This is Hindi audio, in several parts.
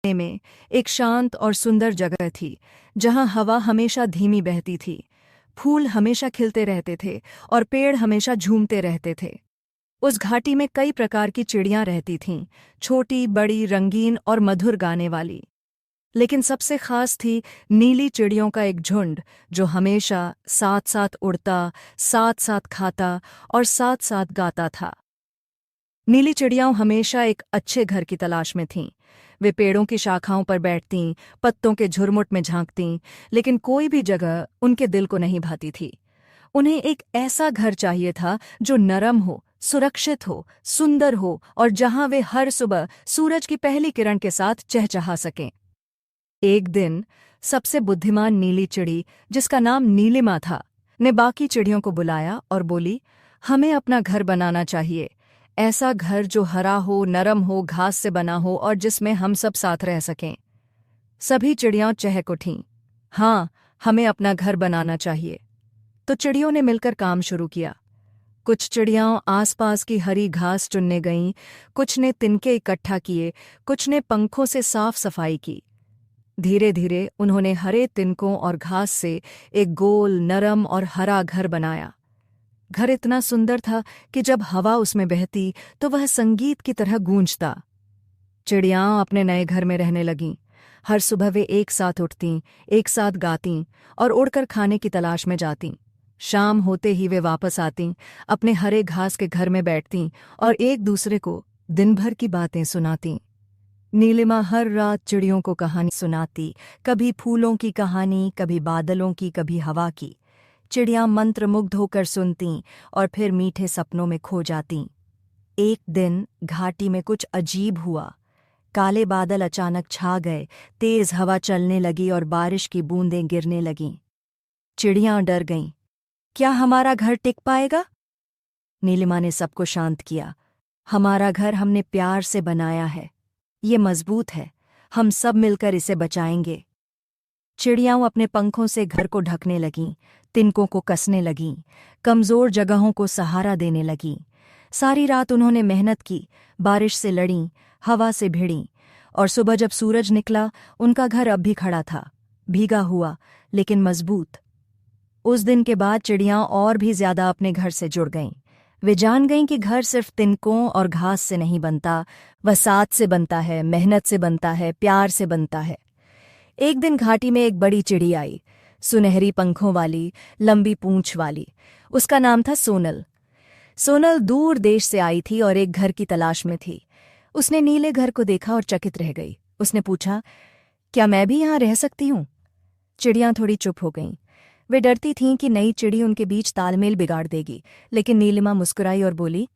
में एक शांत और सुंदर जगह थी, जहां हवा हमेशा धीमी बहती थी, फूल हमेशा खिलते रहते थे और पेड़ हमेशा झूमते रहते थे। उस घाटी में कई प्रकार की चिड़ियां रहती थीं, छोटी, बड़ी, रंगीन और मधुर गाने वाली। लेकिन सबसे खास थी नीली चिड़ियों का एक झुंड, जो हमेशा साथ साथ उड़ता, साथ साथ खाता और साथ साथ गाता था। नीली चिड़ियाँ हमेशा एक अच्छे घर की तलाश में थीं। वे पेड़ों की शाखाओं पर बैठतीं, पत्तों के झुरमुट में झांकतीं, लेकिन कोई भी जगह उनके दिल को नहीं भाती थी। उन्हें एक ऐसा घर चाहिए था जो नरम हो, सुरक्षित हो, सुंदर हो और जहां वे हर सुबह सूरज की पहली किरण के साथ चहचहा सकें। एक दिन सबसे बुद्धिमान नीली चिड़ी, जिसका नाम नीलिमा था, ने बाकी चिड़ियों को बुलाया और बोली, हमें अपना घर बनाना चाहिए। ऐसा घर जो हरा हो, नरम हो, घास से बना हो और जिसमें हम सब साथ रह सकें। सभी चिड़ियां चहक उठीं। हाँ, हमें अपना घर बनाना चाहिए। तो चिड़ियों ने मिलकर काम शुरू किया। कुछ चिड़ियां आसपास की हरी घास चुनने गईं, कुछ ने तिनके इकट्ठा किए, कुछ ने पंखों से साफ सफाई की। धीरे धीरे उन्होंने हरे तिनकों और घास से एक गोल, नरम और हरा घर बनाया। घर इतना सुंदर था कि जब हवा उसमें बहती तो वह संगीत की तरह गूंजता। चिड़ियां अपने नए घर में रहने लगीं। हर सुबह वे एक साथ उठतीं, एक साथ गातीं और उड़कर खाने की तलाश में जातीं। शाम होते ही वे वापस आतीं, अपने हरे घास के घर में बैठतीं और एक दूसरे को दिन भर की बातें सुनातीं। नीलिमा हर रात चिड़ियों को कहानी सुनाती, कभी फूलों की कहानी, कभी बादलों की, कभी हवा की। चिड़ियां मंत्रमुग्ध होकर सुनतीं और फिर मीठे सपनों में खो जातीं। एक दिन घाटी में कुछ अजीब हुआ। काले बादल अचानक छा गए, तेज हवा चलने लगी और बारिश की बूंदें गिरने लगीं। चिड़ियां डर गईं। क्या हमारा घर टिक पाएगा? नीलिमा ने सबको शांत किया। हमारा घर हमने प्यार से बनाया है, ये मजबूत है, हम सब मिलकर इसे बचाएंगे। चिड़ियां अपने पंखों से घर को ढकने लगीं, तिनकों को कसने लगीं, कमजोर जगहों को सहारा देने लगीं। सारी रात उन्होंने मेहनत की, बारिश से लड़ीं, हवा से भिड़ीं, और सुबह जब सूरज निकला, उनका घर अब भी खड़ा था, भीगा हुआ लेकिन मजबूत। उस दिन के बाद चिड़ियां और भी ज्यादा अपने घर से जुड़ गईं। वे जान गईं कि घर सिर्फ तिनकों और घास से नहीं बनता, वह साथ से बनता है, मेहनत से बनता है, प्यार से बनता है। एक दिन घाटी में एक बड़ी चिड़ी आई, सुनहरी पंखों वाली, लंबी पूंछ वाली। उसका नाम था सोनल। सोनल दूर देश से आई थी और एक घर की तलाश में थी। उसने नीले घर को देखा और चकित रह गई। उसने पूछा, क्या मैं भी यहाँ रह सकती हूँ? चिड़ियाँ थोड़ी चुप हो गईं। वे डरती थीं कि नई चिड़ी उनके बीच तालमेल बिगाड़ देगी, लेकिन नीलिमा मुस्कुराई और बोली,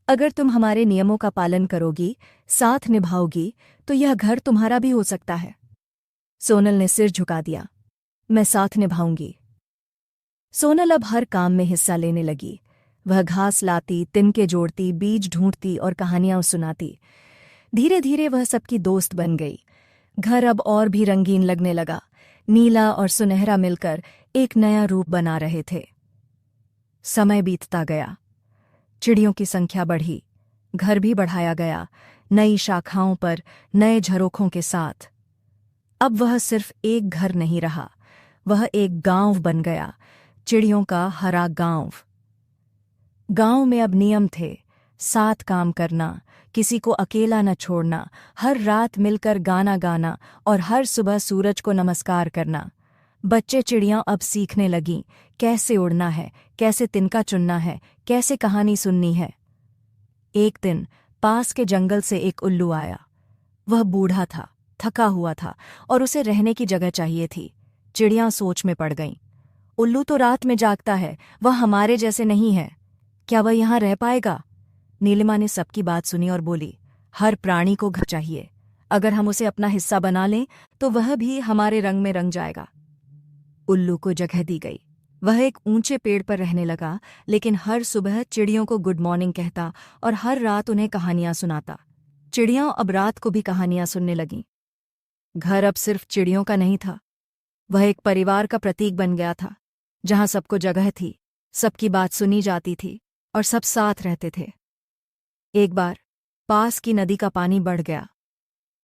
अगर तुम हमारे नियमों का पालन करोगी, साथ निभाओगी, तो यह घर तुम्हारा भी हो सकता है। सोनल ने सिर झुका दिया, मैं साथ निभाऊंगी। सोनल अब हर काम में हिस्सा लेने लगी। वह घास लाती, तिनके जोड़ती, बीज ढूंढती और कहानियां सुनाती। धीरे धीरे वह सबकी दोस्त बन गई। घर अब और भी रंगीन लगने लगा। नीला और सुनहरा मिलकर एक नया रूप बना रहे थे। समय बीतता गया। चिड़ियों की संख्या बढ़ी, घर भी बढ़ाया गया, नई शाखाओं पर, नए झरोखों के साथ। अब वह सिर्फ एक घर नहीं रहा, वह एक गांव बन गया, चिड़ियों का हरा गांव। गांव में अब नियम थे, साथ काम करना, किसी को अकेला न छोड़ना, हर रात मिलकर गाना गाना और हर सुबह सूरज को नमस्कार करना। बच्चे चिड़ियां अब सीखने लगीं कैसे उड़ना है, कैसे तिनका चुनना है, कैसे कहानी सुननी है। एक दिन पास के जंगल से एक उल्लू आया। वह बूढ़ा था, थका हुआ था और उसे रहने की जगह चाहिए थी। चिड़ियां सोच में पड़ गईं। उल्लू तो रात में जागता है, वह हमारे जैसे नहीं है। क्या वह यहाँ रह पाएगा? नीलिमा ने सबकी बात सुनी और बोली, हर प्राणी को घर चाहिए। अगर हम उसे अपना हिस्सा बना लें तो वह भी हमारे रंग में रंग जाएगा। उल्लू को जगह दी गई। वह एक ऊंचे पेड़ पर रहने लगा, लेकिन हर सुबह चिड़ियों को गुड मॉर्निंग कहता और हर रात उन्हें कहानियां सुनाता। चिड़ियां अब रात को भी कहानियां सुनने लगीं। घर अब सिर्फ चिड़ियों का नहीं था, वह एक परिवार का प्रतीक बन गया था, जहां सबको जगह थी, सबकी बात सुनी जाती थी और सब साथ रहते थे। एक बार पास की नदी का पानी बढ़ गया।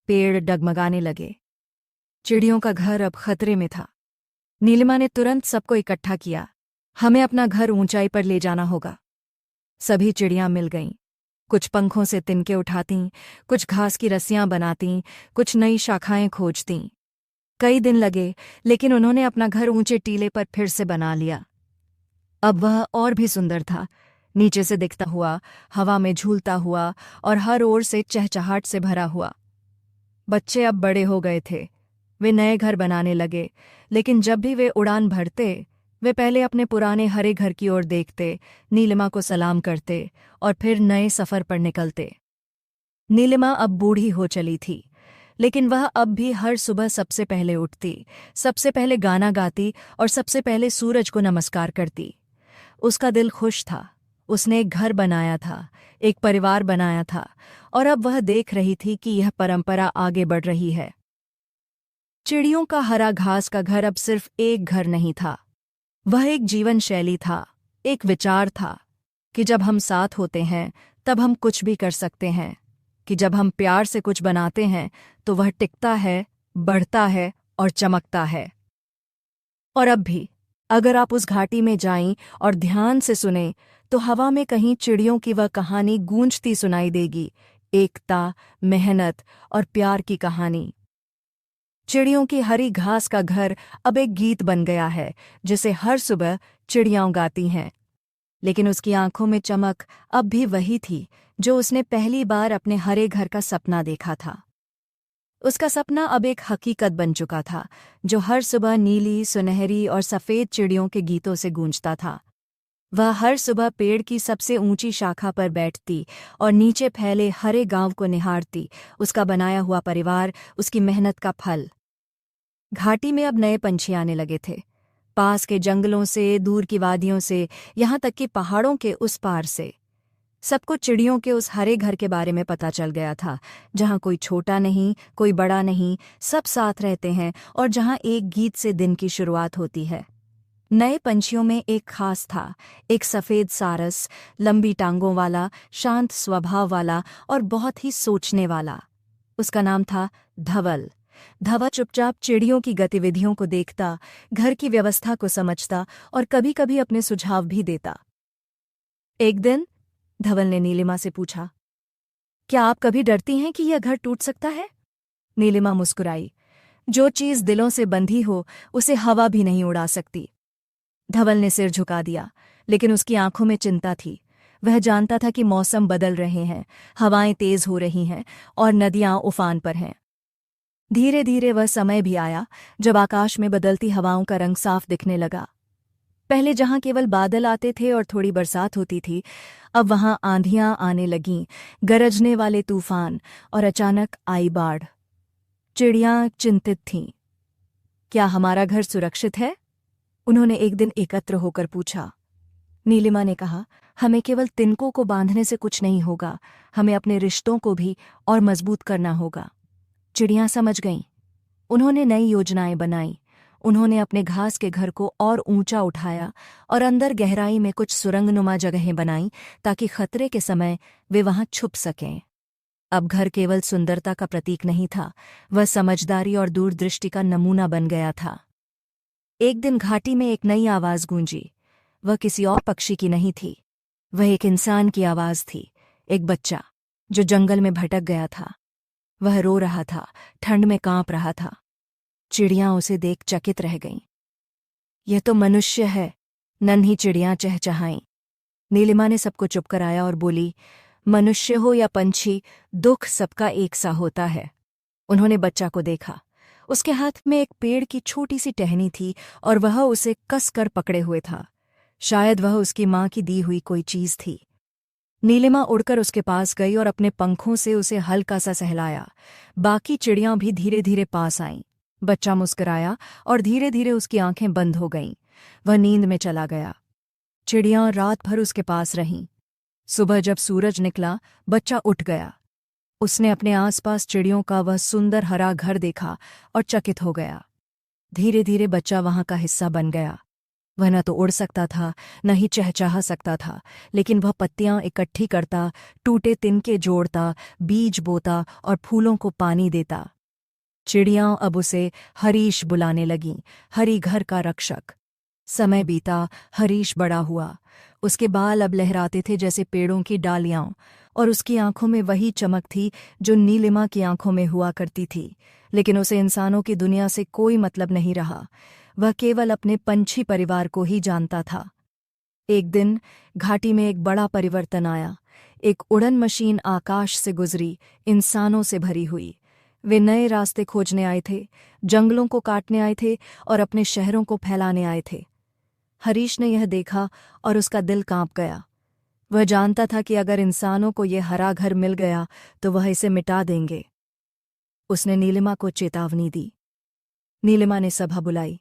पेड़ डगमगाने लगे। चिड़ियों का घर अब खतरे में था। नीलिमा ने तुरंत सबको इकट्ठा किया। हमें अपना घर ऊंचाई पर ले जाना होगा। सभी चिड़ियां मिल गईं। कुछ पंखों से तिनके उठातीं, कुछ घास की रस्सियां बनातीं, कुछ नई शाखाएं खोजतीं। कई दिन लगे, लेकिन उन्होंने अपना घर ऊंचे टीले पर फिर से बना लिया। अब वह और भी सुंदर था, नीचे से दिखता हुआ, हवा में झूलता हुआ और हर ओर से चहचहाट से भरा हुआ। बच्चे अब बड़े हो गए थे। वे नए घर बनाने लगे, लेकिन जब भी वे उड़ान भरते, वे पहले अपने पुराने हरे घर की ओर देखते, नीलिमा को सलाम करते और फिर नए सफ़र पर निकलते। नीलिमा अब बूढ़ी हो चली थी, लेकिन वह अब भी हर सुबह सबसे पहले उठती, सबसे पहले गाना गाती और सबसे पहले सूरज को नमस्कार करती। उसका दिल खुश था। उसने एक घर बनाया था, एक परिवार बनाया था, और अब वह देख रही थी कि यह परंपरा आगे बढ़ रही है। चिड़ियों का हरा घास का घर अब सिर्फ एक घर नहीं था। वह एक जीवन शैली था, एक विचार था कि जब हम साथ होते हैं तब हम कुछ भी कर सकते हैं, कि जब हम प्यार से कुछ बनाते हैं तो वह टिकता है, बढ़ता है और चमकता है। और अब भी अगर आप उस घाटी में जाएं और ध्यान से सुनें तो हवा में कहीं चिड़ियों की वह कहानी गूंजती सुनाई देगी, एकता, मेहनत और प्यार की कहानी। चिड़ियों की हरी घास का घर अब एक गीत बन गया है, जिसे हर सुबह चिड़ियां गाती हैं। लेकिन उसकी आंखों में चमक अब भी वही थी जो उसने पहली बार अपने हरे घर का सपना देखा था। उसका सपना अब एक हकीकत बन चुका था, जो हर सुबह नीली, सुनहरी और सफ़ेद चिड़ियों के गीतों से गूंजता था। वह हर सुबह पेड़ की सबसे ऊंची शाखा पर बैठती और नीचे फैले हरे गांव को निहारती, उसका बनाया हुआ परिवार, उसकी मेहनत का फल। घाटी में अब नए पंछी आने लगे थे, पास के जंगलों से, दूर की वादियों से, यहाँ तक कि पहाड़ों के उस पार से। सबको चिड़ियों के उस हरे घर के बारे में पता चल गया था, जहाँ कोई छोटा नहीं, कोई बड़ा नहीं, सब साथ रहते हैं और जहाँ एक गीत से दिन की शुरुआत होती है। नए पंछियों में एक खास था, एक सफ़ेद सारस, लंबी टांगों वाला, शांत स्वभाव वाला और बहुत ही सोचने वाला। उसका नाम था धवल। धवल चुपचाप चिड़ियों की गतिविधियों को देखता, घर की व्यवस्था को समझता और कभी-कभी अपने सुझाव भी देता। एक दिन धवल ने नीलिमा से पूछा, क्या आप कभी डरती हैं कि यह घर टूट सकता है? नीलिमा मुस्कुराई। जो चीज़ दिलों से बंधी हो उसे हवा भी नहीं उड़ा सकती। धवल ने सिर झुका दिया, लेकिन उसकी आंखों में चिंता थी। वह जानता था कि मौसम बदल रहे हैं, हवाएं तेज हो रही हैं और नदियां उफान पर हैं। धीरे धीरे वह समय भी आया जब आकाश में बदलती हवाओं का रंग साफ दिखने लगा। पहले जहां केवल बादल आते थे और थोड़ी बरसात होती थी, अब वहां आंधियां आने लगीं, गरजने वाले तूफान, और अचानक आई बाढ़। चिड़ियां चिंतित थीं। क्या हमारा घर सुरक्षित है? उन्होंने एक दिन एकत्र होकर पूछा। नीलिमा ने कहा, हमें केवल तिनकों को बांधने से कुछ नहीं होगा, हमें अपने रिश्तों को भी और मजबूत करना होगा। चिड़ियां समझ गईं। उन्होंने नई योजनाएं बनाई। उन्होंने अपने घास के घर को और ऊंचा उठाया और अंदर गहराई में कुछ सुरंगनुमा जगहें बनाईं ताकि खतरे के समय वे वहां छुप सकें। अब घर केवल सुंदरता का प्रतीक नहीं था, वह समझदारी और दूरदृष्टि का नमूना बन गया था। एक दिन घाटी में एक नई आवाज़ गूंजी। वह किसी और पक्षी की नहीं थी, वह एक इंसान की आवाज़ थी, एक बच्चा जो जंगल में भटक गया था। वह रो रहा था, ठंड में कांप रहा था। चिड़ियां उसे देख चकित रह गईं। यह तो मनुष्य है, नन्ही चिड़ियां चहचहाईं। नीलिमा ने सबको चुप कराया और बोली, मनुष्य हो या पंछी, दुख सबका एक सा होता है। उन्होंने बच्चा को देखा। उसके हाथ में एक पेड़ की छोटी सी टहनी थी और वह उसे कस कर पकड़े हुए था। शायद वह उसकी माँ की दी हुई कोई चीज़ थी। नीलिमा उड़कर उसके पास गई और अपने पंखों से उसे हल्का सा सहलाया। बाकी चिड़ियां भी धीरे धीरे पास आईं। बच्चा मुस्कुराया और धीरे धीरे उसकी आंखें बंद हो गईं। वह नींद में चला गया। चिड़ियां रात भर उसके पास रहीं। सुबह जब सूरज निकला, बच्चा उठ गया। उसने अपने आसपास चिड़ियों का वह सुंदर हरा घर देखा और चकित हो गया। धीरे धीरे बच्चा वहां का हिस्सा बन गया। वह न तो उड़ सकता था, न ही चहचहा सकता था, लेकिन वह पत्तियां इकट्ठी करता, टूटे तिनके जोड़ता, बीज बोता और फूलों को पानी देता। चिड़ियां अब उसे हरीश बुलाने लगीं, हरी घर का रक्षक। समय बीता, हरीश बड़ा हुआ। उसके बाल अब लहराते थे जैसे पेड़ों की डालियां, और उसकी आंखों में वही चमक थी जो नीलिमा की आंखों में हुआ करती थी। लेकिन उसे इंसानों की दुनिया से कोई मतलब नहीं रहा। वह केवल अपने पंछी परिवार को ही जानता था। एक दिन घाटी में एक बड़ा परिवर्तन आया। एक उड़न मशीन आकाश से गुजरी, इंसानों से भरी हुई। वे नए रास्ते खोजने आए थे, जंगलों को काटने आए थे और अपने शहरों को फैलाने आए थे। हरीश ने यह देखा और उसका दिल कांप गया। वह जानता था कि अगर इंसानों को यह हरा घर मिल गया तो वह इसे मिटा देंगे। उसने नीलिमा को चेतावनी दी। नीलिमा ने सभा बुलाई।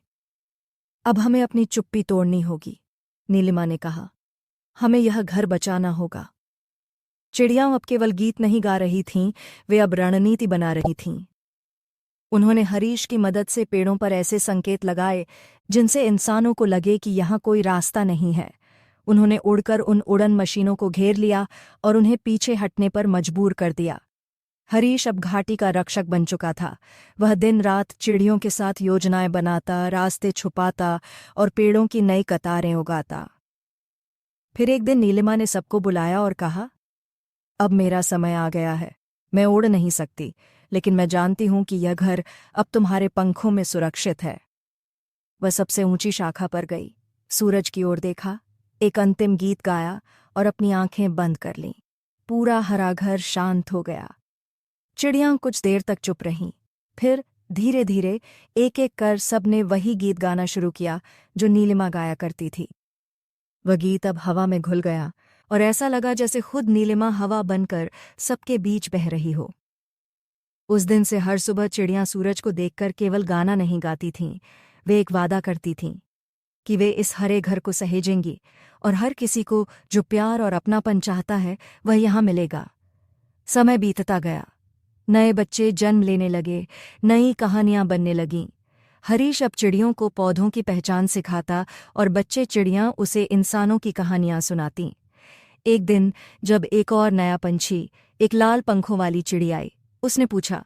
अब हमें अपनी चुप्पी तोड़नी होगी, नीलिमा ने कहा। हमें यह घर बचाना होगा। चिड़ियां अब केवल गीत नहीं गा रही थीं, वे अब रणनीति बना रही थीं। उन्होंने हरीश की मदद से पेड़ों पर ऐसे संकेत लगाए जिनसे इंसानों को लगे कि यहाँ कोई रास्ता नहीं है। उन्होंने उड़कर उन उड़न मशीनों को घेर लिया और उन्हें पीछे हटने पर मजबूर कर दिया। हरीश अब घाटी का रक्षक बन चुका था। वह दिन रात चिड़ियों के साथ योजनाएं बनाता, रास्ते छुपाता और पेड़ों की नई कतारें उगाता। फिर एक दिन नीलिमा ने सबको बुलाया और कहा, अब मेरा समय आ गया है। मैं उड़ नहीं सकती, लेकिन मैं जानती हूं कि यह घर अब तुम्हारे पंखों में सुरक्षित है। वह सबसे ऊंची शाखा पर गई, सूरज की ओर देखा, एक अंतिम गीत गाया और अपनी आंखें बंद कर लीं। पूरा हरा घर शांत हो गया। चिड़ियां कुछ देर तक चुप रहीं। फिर धीरे धीरे एक एक कर सबने वही गीत गाना शुरू किया जो नीलिमा गाया करती थी। वह गीत अब हवा में घुल गया और ऐसा लगा जैसे खुद नीलिमा हवा बनकर सबके बीच बह रही हो। उस दिन से हर सुबह चिड़ियां सूरज को देखकर केवल गाना नहीं गाती थीं, वे एक वादा करती थीं कि वे इस हरे घर को सहेजेंगी और हर किसी को जो प्यार और अपनापन चाहता है वह यहाँ मिलेगा। समय बीतता गया, नए बच्चे जन्म लेने लगे, नई कहानियां बनने लगीं। हरीश अब चिड़ियों को पौधों की पहचान सिखाता और बच्चे चिड़ियां उसे इंसानों की कहानियां सुनातीं। एक दिन जब एक और नया पंछी, एक लाल पंखों वाली चिड़ी आई, उसने पूछा,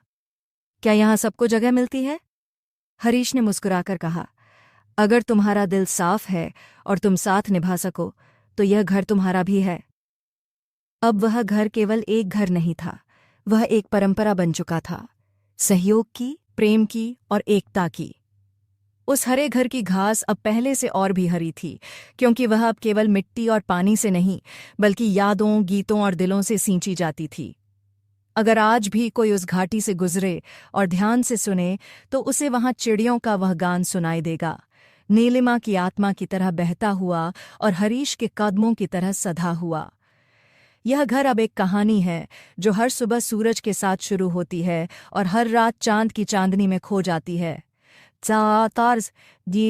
क्या यहाँ सबको जगह मिलती है? हरीश ने मुस्कुराकर कहा, अगर तुम्हारा दिल साफ है और तुम साथ निभा सको तो यह घर तुम्हारा भी है। अब वह घर केवल एक घर नहीं था, वह एक परंपरा बन चुका था, सहयोग की, प्रेम की और एकता की। उस हरे घर की घास अब पहले से और भी हरी थी, क्योंकि वह अब केवल मिट्टी और पानी से नहीं, बल्कि यादों, गीतों और दिलों से सींची जाती थी। अगर आज भी कोई उस घाटी से गुजरे और ध्यान से सुने तो उसे वहां चिड़ियों का वह गान सुनाई देगा, नीलिमा की आत्मा की तरह बहता हुआ और हरीश के कदमों की तरह सधा हुआ। यह घर अब एक कहानी है जो हर सुबह सूरज के साथ शुरू होती है और हर रात चांद की चांदनी में खो जाती है। तार्स दी